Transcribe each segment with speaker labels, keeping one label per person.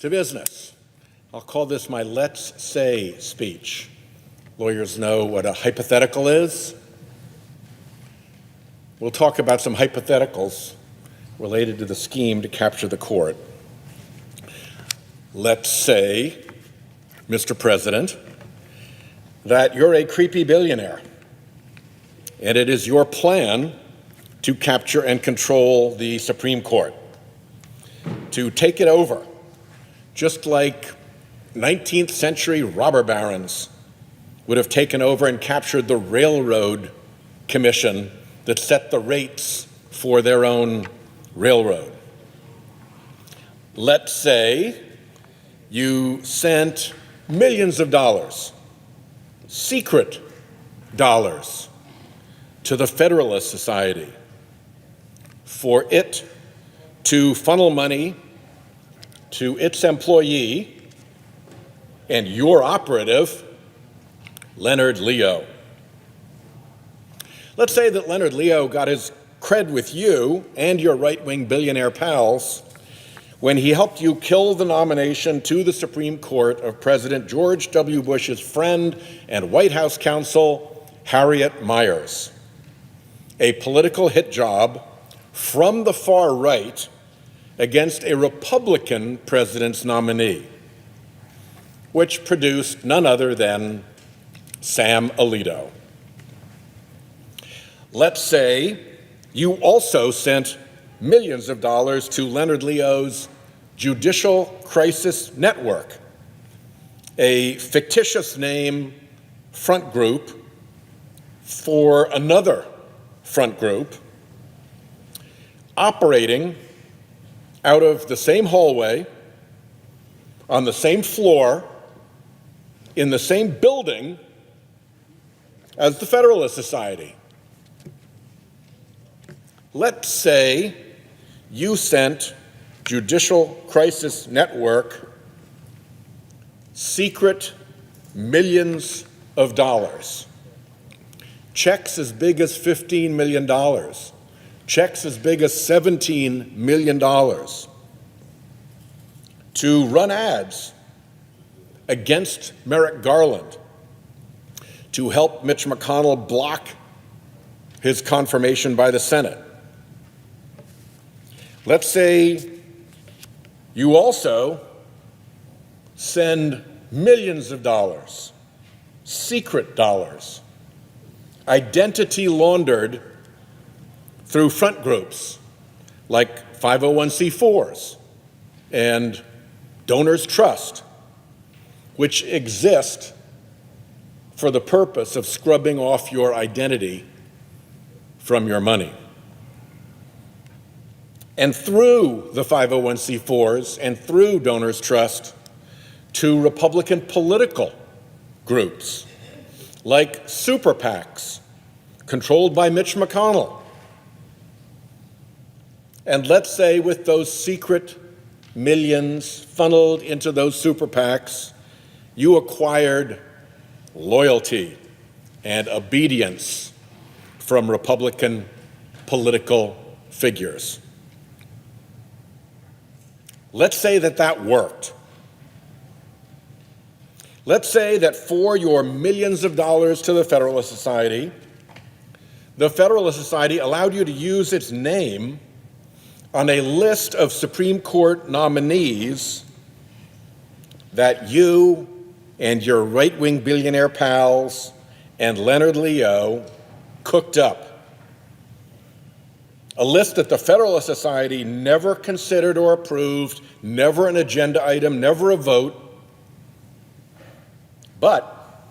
Speaker 1: To business. I'll call this my let's say speech. Lawyers know what a hypothetical is. We'll talk about some hypotheticals related to the scheme to capture the court. Let's say, Mr. President, that you're a creepy billionaire, and it is your plan to capture and control the Supreme Court, to take it over, just like 19th century robber barons would have taken over and captured the Railroad Commission that set the rates for their own railroad. Let's say you sent millions of dollars, secret dollars, to the Federalist Society for it to funnel money to its employee and your operative, Leonard Leo. Let's say that Leonard Leo got his cred with you and your right-wing billionaire pals when he helped you kill the nomination to the Supreme Court of President George W. Bush's friend and White House counsel, Harriet Miers, a political hit job from the far right against a Republican president's nominee, which produced none other than Sam Alito. Let's say you also sent millions of dollars to Leonard Leo's Judicial Crisis Network, a fictitious name front group for another front group operating out of the same hallway, on the same floor, in the same building as the Federalist Society. Let's say you sent Judicial Crisis Network secret millions of dollars, checks as big as $15 million, checks as big as $17 million to run ads against Merrick Garland, to help Mitch McConnell block his confirmation by the Senate. Let's say you also send millions of dollars, secret dollars, identity laundered through front groups like 501c4s and Donors Trust, which exist for the purpose of scrubbing off your identity from your money. And through the 501c4s and through Donors Trust to Republican political groups like super PACs controlled by Mitch McConnell. And let's say with those secret millions funneled into those super PACs, you acquired loyalty and obedience from Republican political figures. Let's say that that worked. Let's say that for your millions of dollars to the Federalist Society, the Federalist Society allowed you to use its name on a list of Supreme Court nominees that you and your right-wing billionaire pals and Leonard Leo cooked up. A list that the Federalist Society never considered or approved, never an agenda item, never a vote, but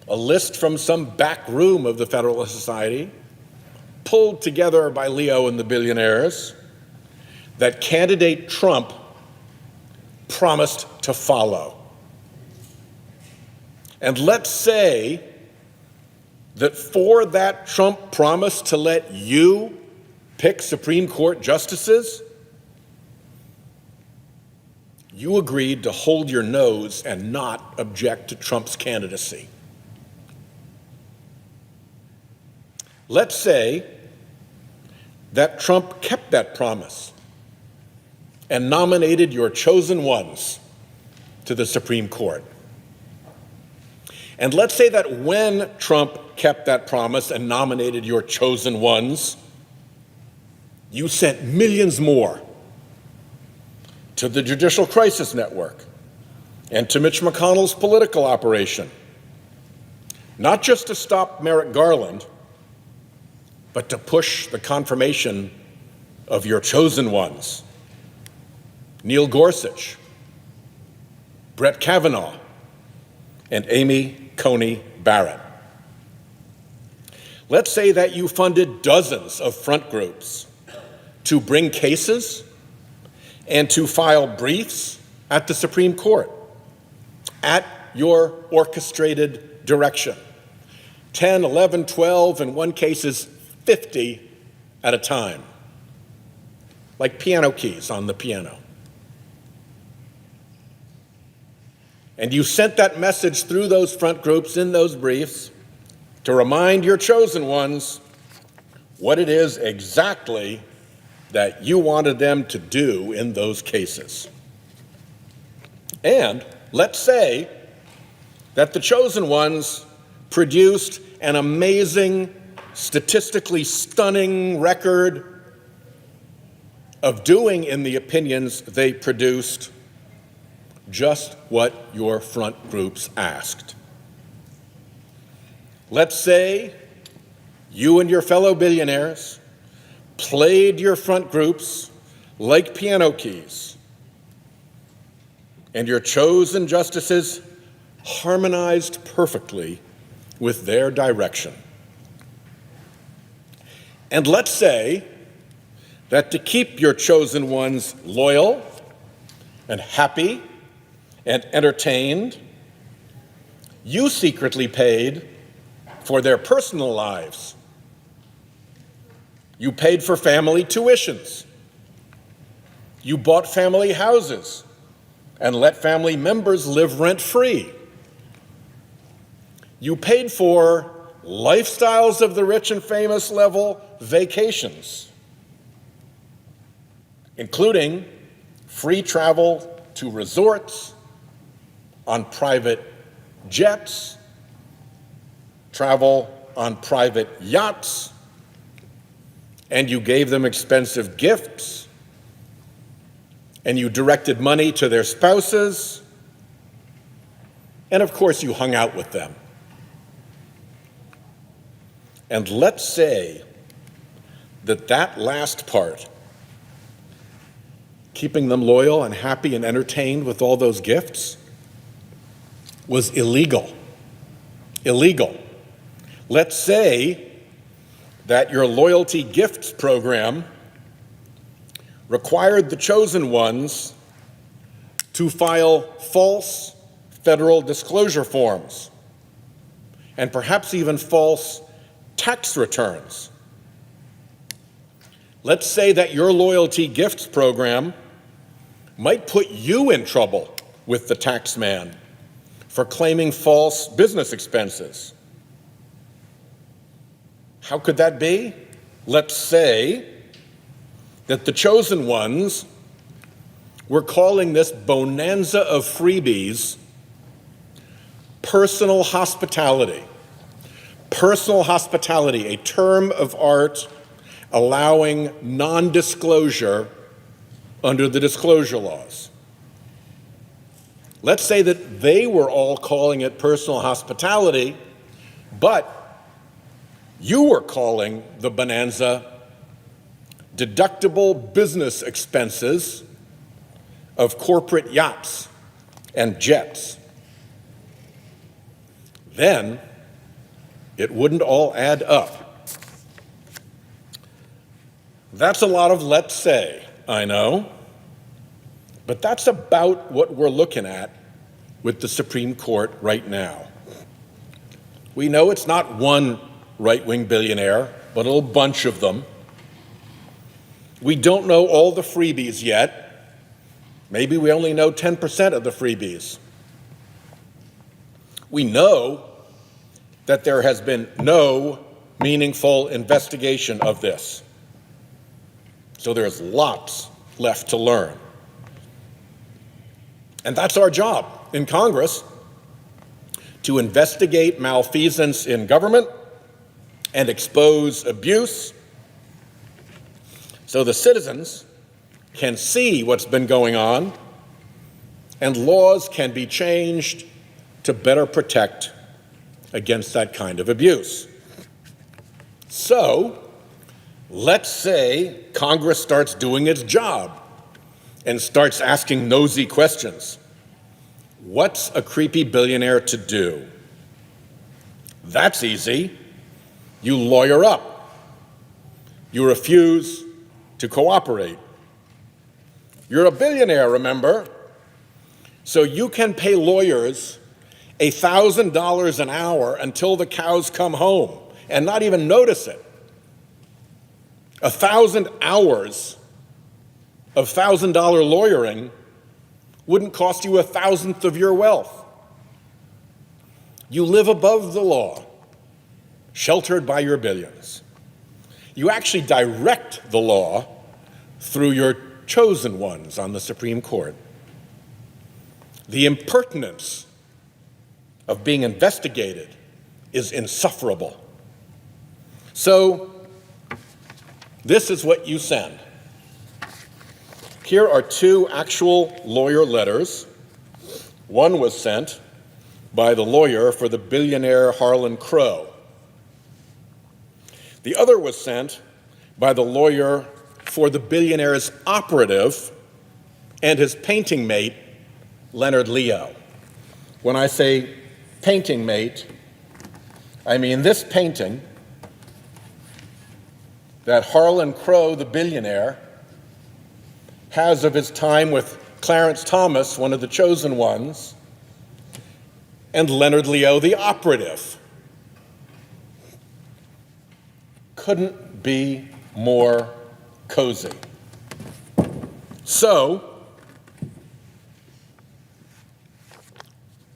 Speaker 1: a list from some back room of the Federalist Society, pulled together by Leo and the billionaires, that candidate Trump promised to follow. And let's say that for that Trump promise to let you pick Supreme Court justices, you agreed to hold your nose and not object to Trump's candidacy. Let's say that Trump kept that promise and nominated your chosen ones to the Supreme Court. And let's say that when Trump kept that promise and nominated your chosen ones, you sent millions more to the Judicial Crisis Network and to Mitch McConnell's political operation, not just to stop Merrick Garland, but to push the confirmation of your chosen ones, Neil Gorsuch, Brett Kavanaugh, and Amy Coney Barrett. Let's say that you funded dozens of front groups to bring cases and to file briefs at the Supreme Court at your orchestrated direction. 10, 11, 12, in one cases 50 at a time, like piano keys on the piano. And you sent that message through those front groups in those briefs to remind your chosen ones what it is exactly that you wanted them to do in those cases. And let's say that the chosen ones produced an amazing, statistically stunning record of doing in the opinions they produced just what your front groups asked. Let's say you and your fellow billionaires played your front groups like piano keys, and your chosen justices harmonized perfectly with their direction. And let's say that to keep your chosen ones loyal and happy and entertained, you secretly paid for their personal lives. You paid for family tuitions. You bought family houses and let family members live rent-free. You paid for lifestyles of the rich and famous level vacations, including free travel to resorts, on private jets, travel on private yachts, and you gave them expensive gifts, and you directed money to their spouses, and of course you hung out with them. And let's say that that last part, keeping them loyal and happy and entertained with all those gifts, was illegal. Illegal. Let's say that your loyalty gifts program required the chosen ones to file false federal disclosure forms and perhaps even false tax returns. Let's say that your loyalty gifts program might put you in trouble with the tax man for claiming false business expenses. How could that be? Let's say that the chosen ones were calling this bonanza of freebies personal hospitality. Personal hospitality, a term of art allowing non-disclosure under the disclosure laws. Let's say that they were all calling it personal hospitality, but you were calling the bonanza deductible business expenses of corporate yachts and jets. Then it wouldn't all add up. That's a lot of let's say, I know, but that's about what we're looking at with the Supreme Court right now. We know it's not one right-wing billionaire, but a whole bunch of them. We don't know all the freebies yet. Maybe we only know 10% of the freebies. We know that there has been no meaningful investigation of this. So there's lots left to learn. And that's our job in Congress, to investigate malfeasance in government and expose abuse so the citizens can see what's been going on and laws can be changed to better protect against that kind of abuse. So, let's say Congress starts doing its job and starts asking nosy questions. What's a creepy billionaire to do? That's easy. You lawyer up. You refuse to cooperate. You're a billionaire, remember? So you can pay lawyers $1,000 an hour until the cows come home and not even notice it. 1,000 hours of $1,000 lawyering wouldn't cost you 1,000th of your wealth. You live above the law, sheltered by your billions. You actually direct the law through your chosen ones on the Supreme Court. The impertinence of being investigated is insufferable. So, this is what you send. Here are two actual lawyer letters. One was sent by the lawyer for the billionaire Harlan Crow. The other was sent by the lawyer for the billionaire's operative and his painting mate, Leonard Leo. When I say painting mate, I mean this painting that Harlan Crow, the billionaire, has of his time with Clarence Thomas, one of the chosen ones, and Leonard Leo, the operative. Couldn't be more cozy. So,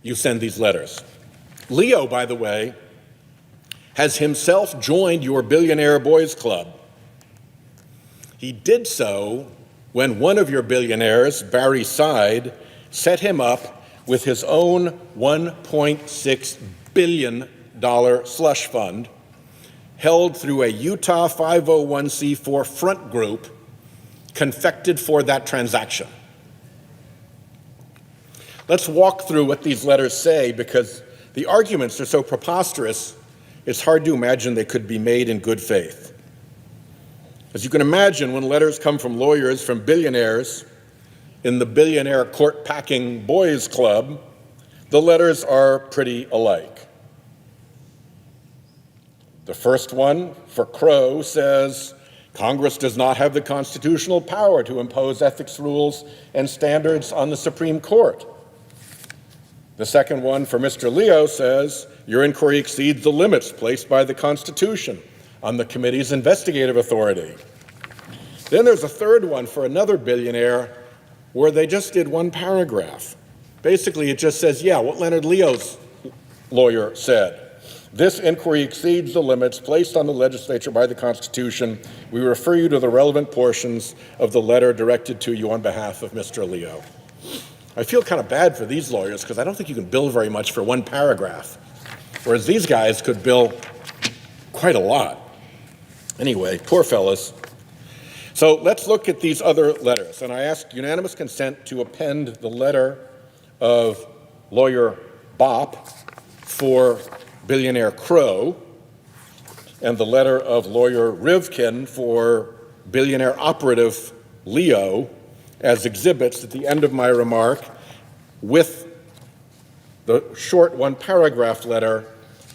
Speaker 1: you send these letters. Leo, by the way, has himself joined your Billionaire Boys Club. He did so when one of your billionaires, Barry Seid, set him up with his own $1.6 billion slush fund held through a Utah 501c4 front group confected for that transaction. Let's walk through what these letters say, because the arguments are so preposterous, it's hard to imagine they could be made in good faith. As you can imagine, when letters come from lawyers from billionaires in the Billionaire Court-Packing Boys Club, the letters are pretty alike. The first one, for Crow, says, Congress does not have the constitutional power to impose ethics rules and standards on the Supreme Court. The second one, for Mr. Leo, says, your inquiry exceeds the limits placed by the Constitution on the committee's investigative authority. Then there's a third one for another billionaire where they just did one paragraph. Basically, it just says, yeah, what Leonard Leo's lawyer said. This inquiry exceeds the limits placed on the legislature by the Constitution. We refer you to the relevant portions of the letter directed to you on behalf of Mr. Leo. I feel kind of bad for these lawyers because I don't think you can bill very much for one paragraph, whereas these guys could bill quite a lot. Anyway, poor fellas. So let's look at these other letters. And I ask unanimous consent to append the letter of lawyer Bopp for billionaire Crow and the letter of lawyer Rivkin for billionaire operative Leo as exhibits at the end of my remark, with the short one-paragraph letter,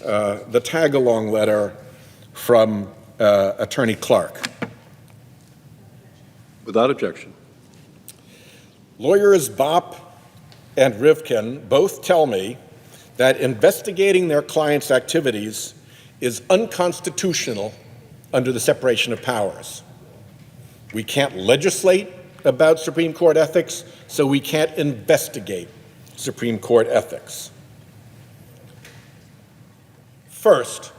Speaker 1: the tag-along letter from Attorney Clark.
Speaker 2: Without objection.
Speaker 1: Lawyers Bopp and Rivkin both tell me that investigating their clients' activities is unconstitutional under the separation of powers. We can't legislate about Supreme Court ethics, so we can't investigate Supreme Court ethics. First,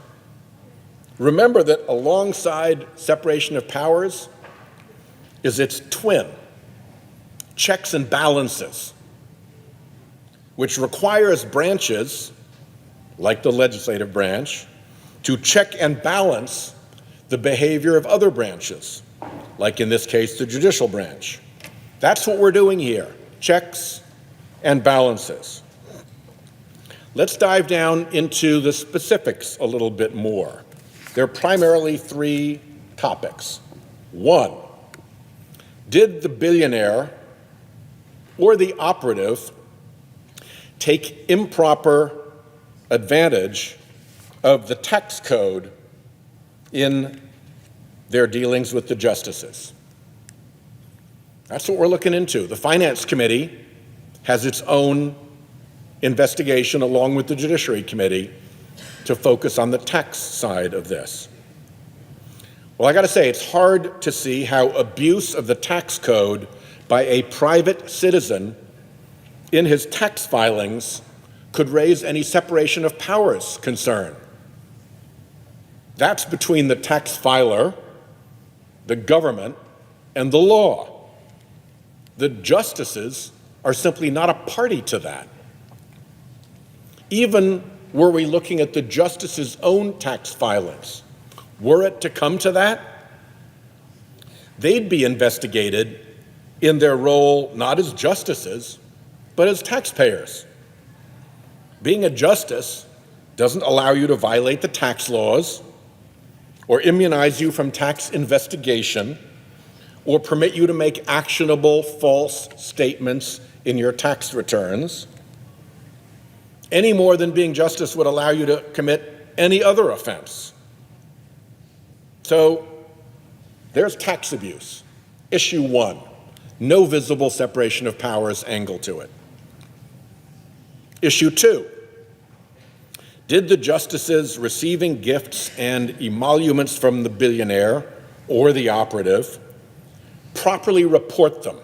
Speaker 1: remember that alongside separation of powers is its twin, checks and balances. which requires branches, like the legislative branch, to check and balance the behavior of other branches, like in this case, the judicial branch. That's what we're doing here, checks and balances. Let's dive down into the specifics a little bit more. There are primarily three topics. One, did the billionaire or the operative take improper advantage of the tax code in their dealings with the justices? That's what we're looking into. The Finance Committee has its own investigation along with the Judiciary Committee to focus on the tax side of this. Well, I got to say, it's hard to see how abuse of the tax code by a private citizen in his tax filings could raise any separation of powers concern. That's between the tax filer, the government, and the law. The justices are simply not a party to that. Even were we looking at the justices' own tax filings, were it to come to that, they'd be investigated in their role not as justices, but as taxpayers. Being a justice doesn't allow you to violate the tax laws or immunize you from tax investigation or permit you to make actionable false statements in your tax returns, any more than being justice would allow you to commit any other offense. So there's tax abuse. Issue one, no visible separation of powers angle to it. Issue two, did the justices receiving gifts and emoluments from the billionaire or the operative properly report them?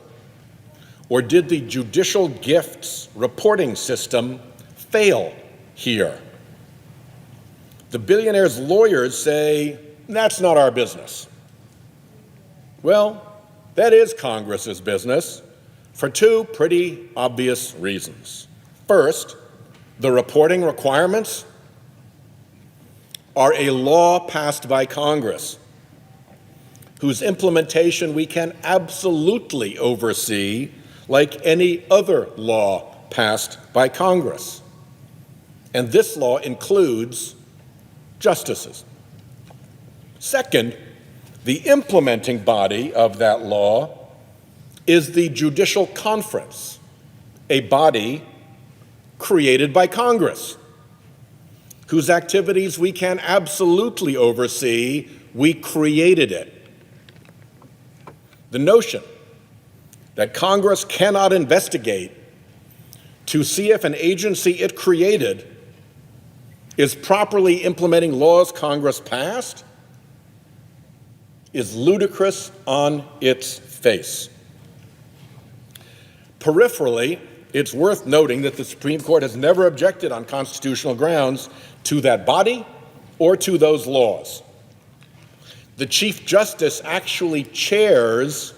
Speaker 1: Or did the judicial gifts reporting system fail here? The billionaire's lawyers say, that's not our business. Well, that is Congress's business for two pretty obvious reasons. First, the reporting requirements are a law passed by Congress whose implementation we can absolutely oversee like any other law passed by Congress. And this law includes justices. Second, the implementing body of that law is the Judicial Conference, a body created by Congress, whose activities we can absolutely oversee. We created it. The notion that Congress cannot investigate to see if an agency it created is properly implementing laws Congress passed is ludicrous on its face. Peripherally, it's worth noting that the Supreme Court has never objected on constitutional grounds to that body or to those laws. The Chief Justice actually chairs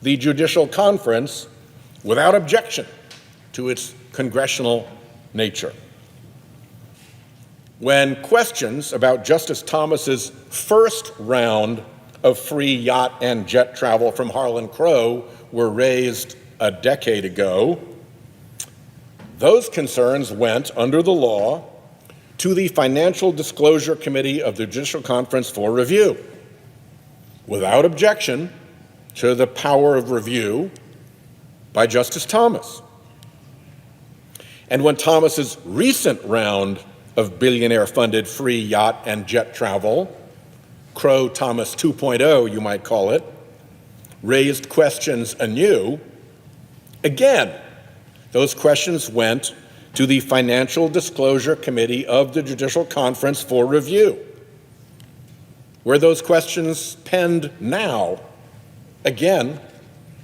Speaker 1: the Judicial Conference without objection to its congressional nature. When questions about Justice Thomas's first round of free yacht and jet travel from Harlan Crow were raised a decade ago, those concerns went, under the law, to the Financial Disclosure Committee of the Judicial Conference for review, without objection to the power of review by Justice Thomas. And when Thomas's recent round of billionaire-funded free yacht and jet travel, Crow-Thomas 2.0, you might call it, raised questions anew, again, those questions went to the Financial Disclosure Committee of the Judicial Conference for review, where those questions penned now, again,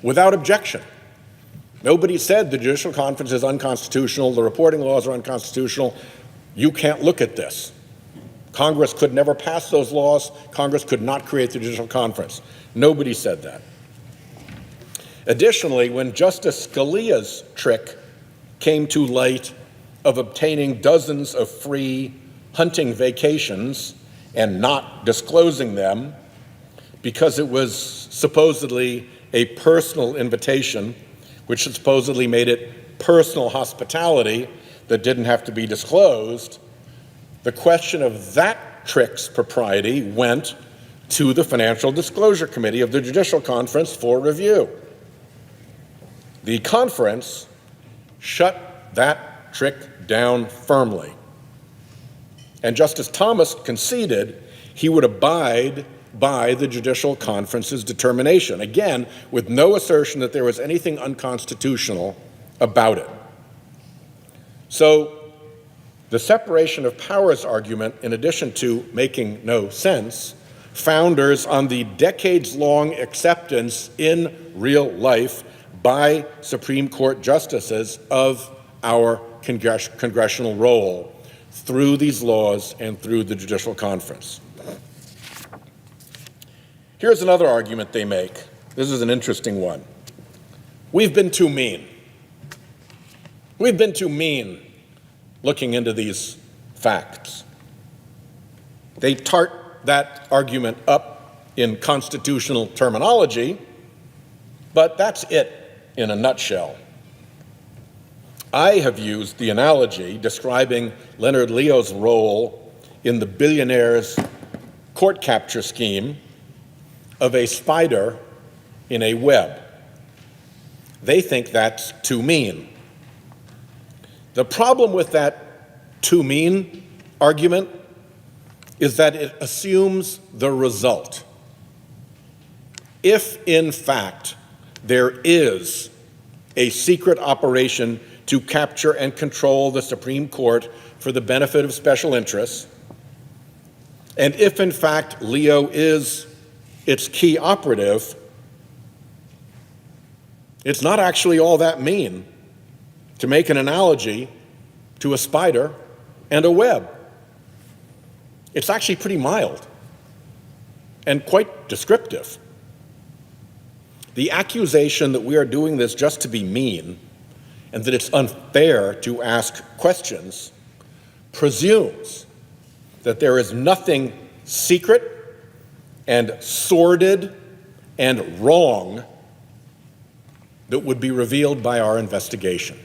Speaker 1: without objection. Nobody said the Judicial Conference is unconstitutional, the reporting laws are unconstitutional, you can't look at this. Congress could never pass those laws, Congress could not create the Judicial Conference. Nobody said that. Additionally, when Justice Scalia's trick came to light of obtaining dozens of free hunting vacations and not disclosing them because it was supposedly a personal invitation, which supposedly made it personal hospitality that didn't have to be disclosed, the question of that trick's propriety went to the Financial Disclosure Committee of the Judicial Conference for review. The conference shut that trick down firmly. And Justice Thomas conceded he would abide by the Judicial Conference's determination, again, with no assertion that there was anything unconstitutional about it. So the separation of powers argument, in addition to making no sense, founders on the decades-long acceptance in real life by Supreme Court justices of our congressional role through these laws and through the Judicial Conference. Here's another argument they make. This is an interesting one. We've been too mean. We've been too mean looking into these facts. They tart that argument up in constitutional terminology, but that's it in a nutshell. I have used the analogy describing Leonard Leo's role in the billionaire's court capture scheme of a spider in a web. They think that's too mean. The problem with that too mean argument is that it assumes the result. If, in fact, there is a secret operation to capture and control the Supreme Court for the benefit of special interests, and if, in fact, Leo is its key operative, it's not actually all that mean to make an analogy to a spider and a web. It's actually pretty mild and quite descriptive. The accusation that we are doing this just to be mean and that it's unfair to ask questions presumes that there is nothing secret and sordid and wrong that would be revealed by our investigation.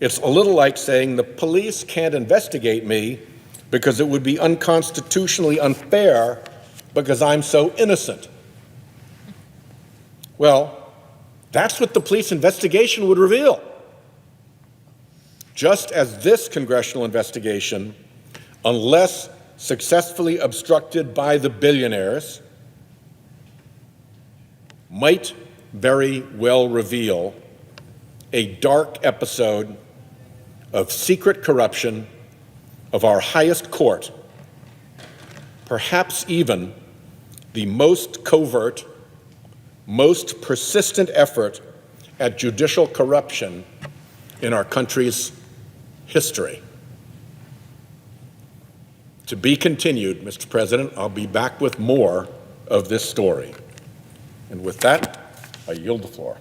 Speaker 1: It's a little like saying the police can't investigate me because it would be unconstitutionally unfair because I'm so innocent. Well, that's what the police investigation would reveal. Just as this congressional investigation, unless successfully obstructed by the billionaires, might very well reveal a dark episode of secret corruption of our highest court, perhaps even the most covert, most persistent effort at judicial corruption in our country's history. To be continued, Mr. President. I'll be back with more of this story. And with that, I yield the floor.